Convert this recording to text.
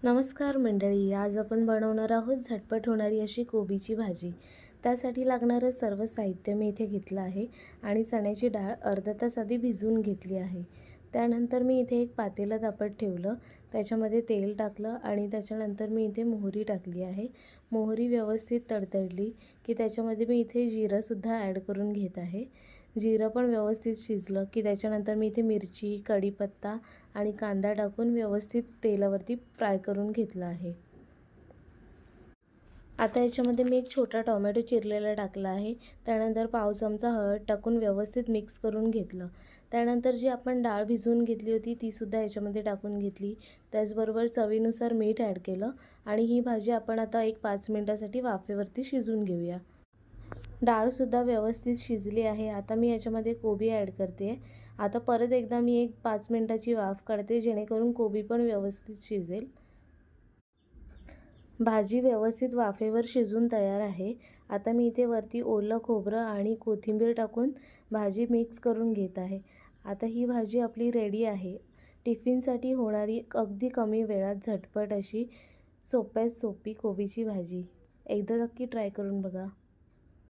नमस्कार मंडळी, आज आपण बनवणार आहोत झटपट होणारी अशी कोबीची भाजी। त्यासाठी लागणारं सर्व साहित्य मी इथे घेतलं आहे आणि चण्याची डाळ अर्धा तास आधी भिजवून घेतली आहे। त्यानंतर मी इथे एक पातेलं तापत ठेवलं, त्याच्यामध्ये तेल टाकलं आणि त्याच्यानंतर मी इथे मोहरी टाकली आहे। मोहरी व्यवस्थित तडतडली की त्याच्यामध्ये मी इथे जिरंसुद्धा ॲड करून घेत आहे। जिरं पण व्यवस्थित शिजलं की त्याच्यानंतर मी इथे मिरची, कढीपत्ता आणि कांदा टाकून व्यवस्थित तेलावरती फ्राय करून घेतला आहे। आता याच्यामध्ये मी एक छोटा टोमॅटो चिरलेला टाकला आहे। त्यानंतर पाव चमचा हळद टाकून व्यवस्थित मिक्स करून घेतलं। त्यानंतर जी आपण डाळ भिजवून घेतली होती ती सुद्धा याच्यामध्ये टाकून घेतली। त्याचबरोबर चवीनुसार मीठ ॲड केलं आणि ही भाजी आपण आता 1-5 मिनिटांसाठी वाफेवरती शिजवून घेऊया। डाळसुद्धा व्यवस्थित शिजली आहे। आता मी याच्यामध्ये कोबी ॲड करते। आता परत एकदा मी 1-5 मिनिटाची वाफ काढते जेणेकरून कोबी पण व्यवस्थित शिजेल। भाजी व्यवस्थित वाफेवर शिजून तयार आहे। आता मी इथे वरती ओलं खोबरं आणि कोथिंबीर टाकून भाजी मिक्स करून घेत आहे। आता ही भाजी आपली रेडी आहे। टिफिनसाठी होणारी अगदी कमी वेळात झटपट अशी सोप्यात सोपी कोबीची भाजी। एकदा नक्की ट्राय करून बघा।